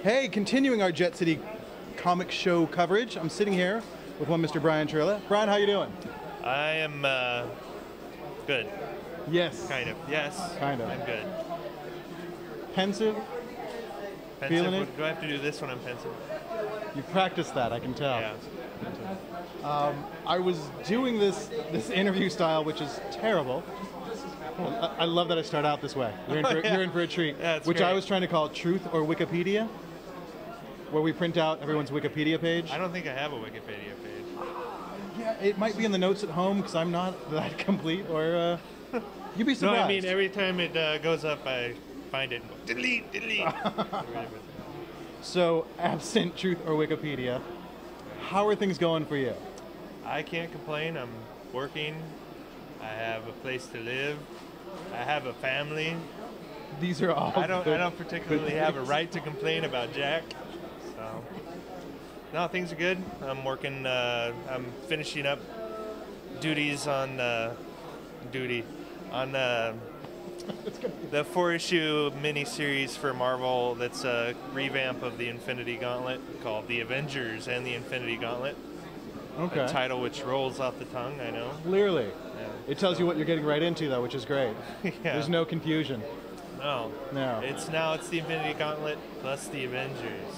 Hey, continuing our Jet City comic show coverage, I'm sitting here with one Mr. Brian Churilla. Brian, how you doing? I am good. Yes. Kind of. Yes. Kind of. I'm good. Pensive? Feeling it? Do I have to do this when I'm pensive? You practiced that, I can tell. Yeah. I was doing this interview style, which is terrible. I love that I start out this way. You're in for a treat. Yeah, which great. I was trying to call Truth or Wikipedia, where we print out everyone's Wikipedia page. I don't think I have a Wikipedia page. Yeah, it might be in the notes at home because I'm not that complete. Or you'd be surprised. No, I mean every time it goes up, I find it and go, delete, delete. So, absent Truth or Wikipedia, how are things going for you? I can't complain. I'm working. I have a place to live. I have a family. These are all. I don't particularly have a right to complain about Jack. So, no, things are good. I'm working. I'm finishing up duties on the 4-issue miniseries for Marvel. That's a revamp of the Infinity Gauntlet called The Avengers and the Infinity Gauntlet. Okay. A title which rolls off the tongue, I know. Clearly. Yeah. It tells you what you're getting right into, though, which is great. Yeah. There's no confusion. No. No. It's the Infinity Gauntlet plus the Avengers.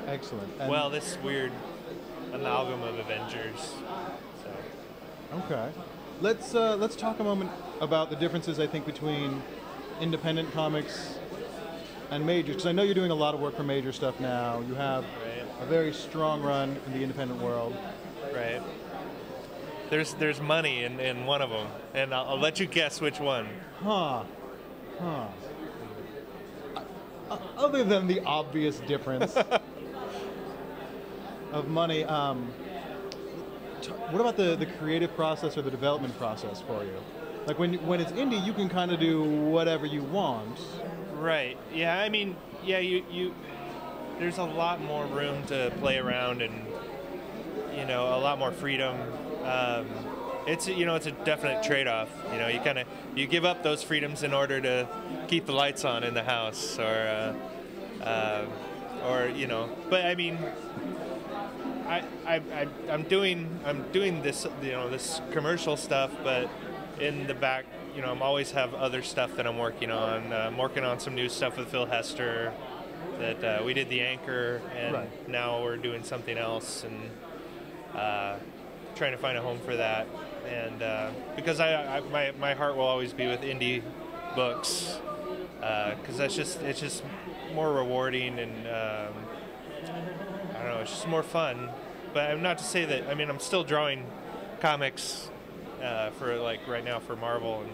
Excellent. And well, this weird amalgam of Avengers. So. Okay. Let's talk a moment about the differences, I think, between independent comics and majors, because I know you're doing a lot of work for major stuff now. You have a very strong run in the independent world. Right. There's money in one of them, and I'll let you guess which one. Huh. Other than the obvious difference of money, what about the creative process or the development process for you? Like when it's indie, you can kind of do whatever you want. Right. Yeah. I mean, yeah. You there's a lot more room to play around and a lot more freedom. It's a definite trade-off. You give up those freedoms in order to keep the lights on in the house, or But I mean, I'm doing this this commercial stuff, but in the back, I'm always have other stuff that I'm working on. I'm working on some new stuff with Phil Hester that we did the Anchor, and now we're doing something else, and trying to find a home for that. And because my heart will always be with indie books, because it's just more rewarding, and I don't know, it's just more fun. But I'm not to say that, I mean, I'm still drawing comics for right now for Marvel, and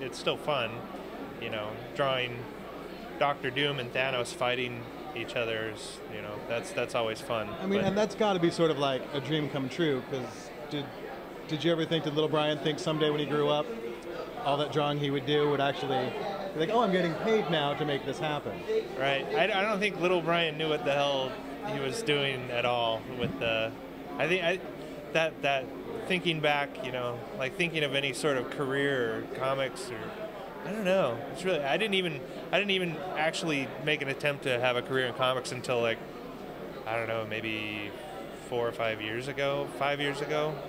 it's still fun, drawing Doctor Doom and Thanos fighting each other is, that's always fun. I mean, and that's got to be sort of like a dream come true, because did you ever think, did little Brian think someday when he grew up, all that drawing he would do would actually be like, oh, I'm getting paid now to make this happen? Right. I don't think little Brian knew what the hell he was doing at all with that thinking back, like thinking of any sort of career or comics, or I don't know. It's really, I didn't even actually make an attempt to have a career in comics until I don't know, maybe 4 or 5 years ago,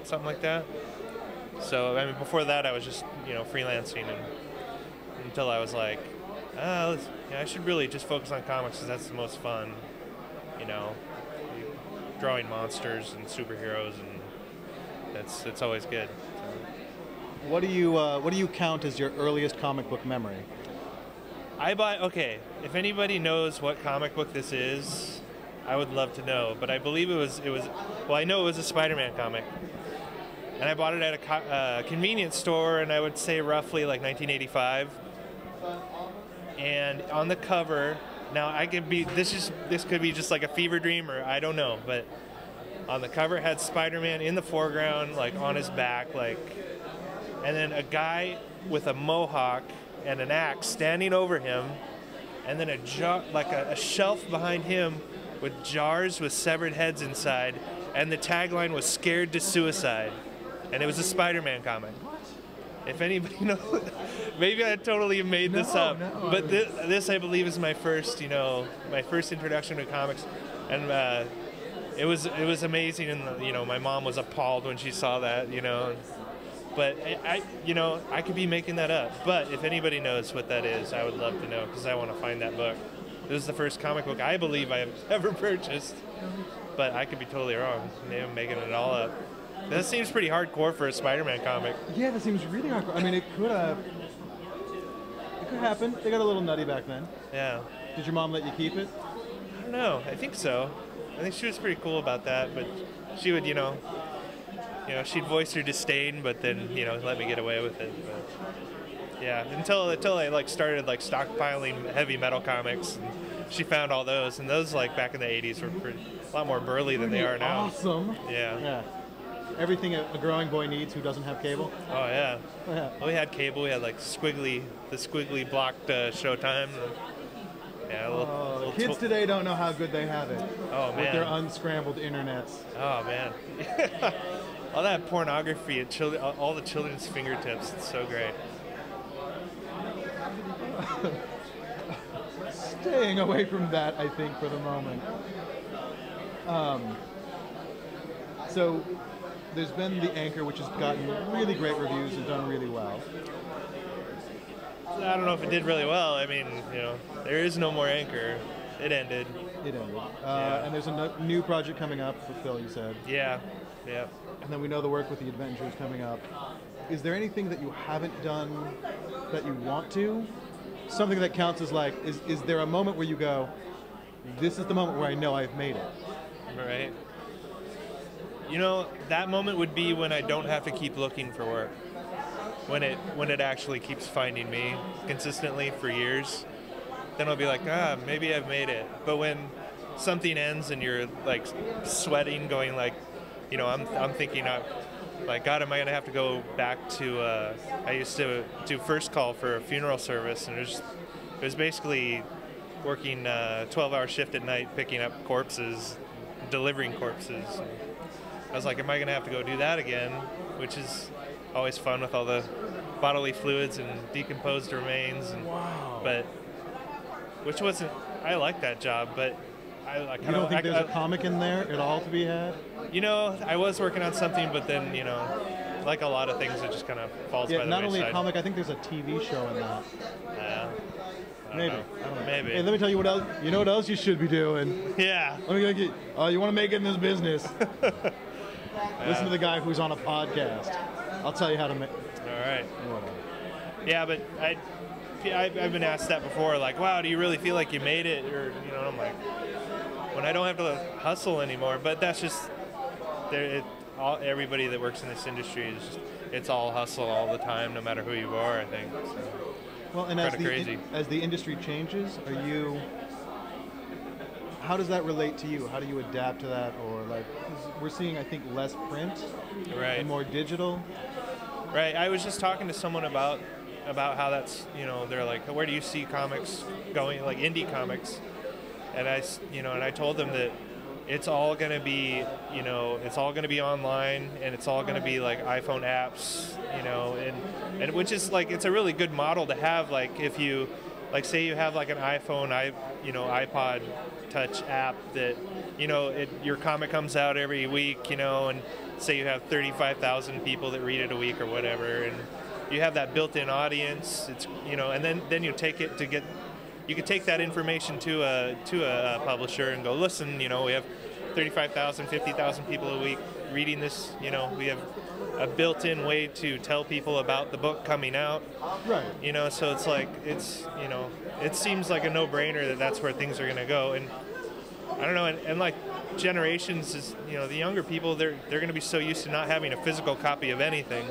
something like that. So I mean, before that, I was just freelancing, and until I was like, I should really just focus on comics because that's the most fun, drawing monsters and superheroes, and it's always good. So. What do you count as your earliest comic book memory? If anybody knows what comic book this is, I would love to know, but I believe I know it was a Spider-Man comic, and I bought it at a convenience store, and I would say roughly like 1985. And on the cover, now this could be just like a fever dream, or I don't know, but on the cover it had Spider-Man in the foreground, like on his back, and then a guy with a mohawk and an axe standing over him, and then a shelf behind him with jars with severed heads inside, and the tagline was "Scared to Suicide," and it was a Spider-Man comic. if anybody knows, maybe I totally made this up, but this I believe is my first, my first introduction to comics, and it was amazing, and my mom was appalled when she saw that, But I could be making that up. But if anybody knows what that is, I would love to know, because I want to find that book. This is the first comic book I believe I have ever purchased, but I could be totally wrong. Maybe I'm making it all up. That seems pretty hardcore for a Spider-Man comic. Yeah, that seems really hardcore. I mean, it could happen. They got a little nutty back then. Yeah. Did your mom let you keep it? I don't know. I think so. I think she was pretty cool about that, but she would, she'd voice her disdain, but then, let me get away with it. But, yeah, until I started stockpiling heavy metal comics, and she found all those, and those back in the 80s were a lot more burly than they are now. Awesome. Yeah. Everything a growing boy needs who doesn't have cable. Oh yeah. Well, we had cable. We had the squiggly blocked Showtime. Yeah. Kids today don't know how good they have it. Oh man. With their unscrambled internets. Oh man. All that pornography at all the children's fingertips. It's so great. Staying away from that, I think, for the moment. So there's been The Anchor, which has gotten really great reviews and done really well. I don't know if it did really well. I mean, there is no more Anchor. It ended. And there's a new project coming up for Phil, you said. Yeah. And then we know the work with the Avengers coming up. Is there anything that you haven't done that you want to? Something that counts as is there a moment where you go, this is the moment where I know I've made it? Right. That moment would be when I don't have to keep looking for work. When it actually keeps finding me consistently for years, then I'll be like, maybe I've made it. But when something ends and you're sweating, going I'm thinking, God, am I gonna have to go back to? I used to do first call for a funeral service, and it was basically working a 12-hour shift at night, picking up corpses, delivering corpses. I was like, am I gonna have to go do that again? Which is always fun with all the bodily fluids and decomposed remains. Wow. But which wasn't. I like that job, but you don't think there's a comic in there at all to be had? I was working on something, but then, like a lot of things, it just kind of falls by the wayside. Not only a comic, I think there's a TV show in that. Maybe. Maybe. Hey, let me tell you what else. You know what else you should be doing? Yeah. You want to make it in this business? Listen to the guy who's on a podcast. I'll tell you how to make. All right. Yeah, but I've been asked that before. Wow, do you really feel like you made it? Or I'm like, when I don't have to hustle anymore. But that's just everybody that works in this industry it's all hustle all the time, no matter who you are. I think. So, well, and as the industry changes, how does that relate to you? How do you adapt to that? Or we're seeing, I think, less print, right, and more digital. Right. I was just talking to someone about how that's, they're like, where do you see comics going, indie comics? And I told them that it's all going to be, it's all going to be online, and it's all going to be iPhone apps, and which is it's a really good model to have. If you, say you have an iPhone, iPod Touch app that, your comic comes out every week, and say you have 35,000 people that read it a week or whatever, and you have that built-in audience. It's and then you take it to get. You could take that information to a publisher and go, listen, we have 35,000, 50,000 people a week reading this. We have a built-in way to tell people about the book coming out. Right. So it's it seems like a no-brainer that's where things are going to go. And I don't know, and generations is, the younger people, they're going to be so used to not having a physical copy of anything,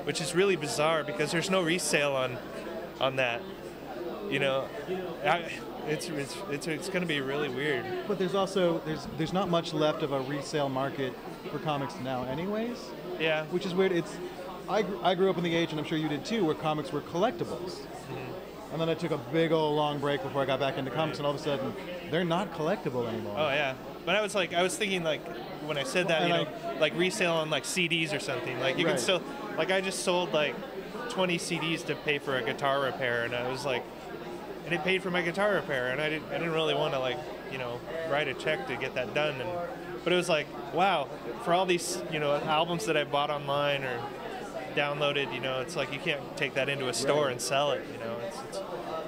which is really bizarre because there's no resale on that. It's going to be really weird. But there's also there's not much left of a resale market for comics now, anyways. Yeah. Which is weird. I grew up in the age, and I'm sure you did too, where comics were collectibles. Mm-hmm. And then I took a big old long break before I got back into comics, and all of a sudden they're not collectible anymore. Oh yeah. But I was thinking when I said that, resale on CDs or something. You can still, I just sold 20 CDs to pay for a guitar repair, and I was like, and it paid for my guitar repair, and I didn't really want to, like, you know, write a check to get that done. But it was like, wow, for all these, you know, albums that I bought online or downloaded, you know, it's like you can't take that into a store and sell it, you know.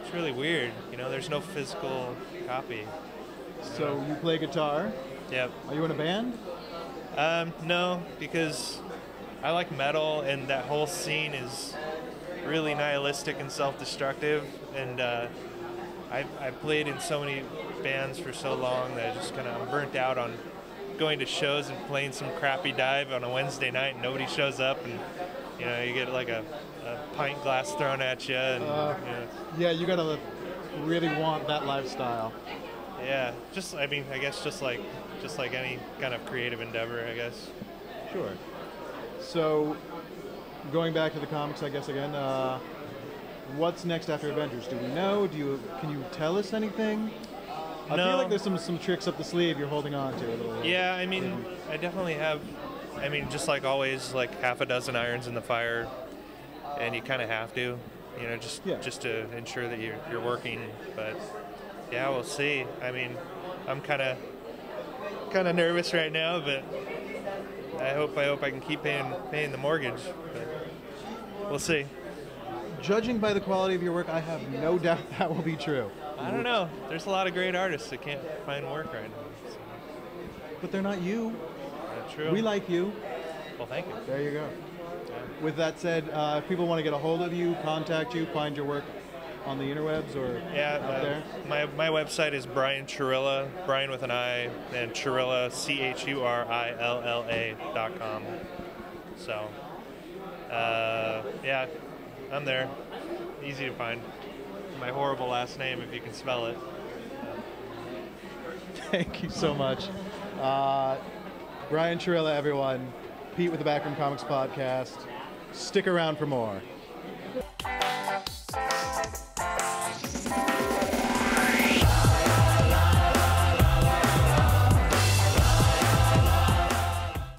It's really weird, you know. There's no physical copy. So you play guitar? Yep. Are you in a band? No, because I like metal, and that whole scene is really nihilistic and self-destructive, and I played in so many bands for so long that I just kind of, I'm burnt out on going to shows and playing some crappy dive on a Wednesday night and nobody shows up, and you know, you get like a pint glass thrown at you, and you know, yeah, you gotta really want that lifestyle. Yeah, just, I mean, I guess just like any kind of creative endeavor, I guess. Sure. So, going back to the comics, I guess again, what's next after Avengers? Do we know? Can you tell us anything? I feel like there's some tricks up the sleeve you're holding on to a little. Yeah, I mean, I definitely have. I mean, just like always, like half a dozen irons in the fire, and you kind of have to, you know, just to ensure that you're working. But yeah, we'll see. I mean, I'm kind of nervous right now, but I hope I can keep paying the mortgage. But we'll see. Judging by the quality of your work, I have no doubt that will be true. I don't know. There's a lot of great artists that can't find work right now. So. But they're not you. That's true. We like you. Well, thank you. There you go. Yeah. With that said, if people want to get a hold of you, contact you, find your work on the interwebs or out there? My website is Brian Churilla, Brian with an I, and Churilla, CHURILLA.com. So, yeah, I'm there. Easy to find. My horrible last name, if you can spell it. Thank you so much. Brian Churilla, everyone. Pete with the Backroom Comics Podcast. Stick around for more.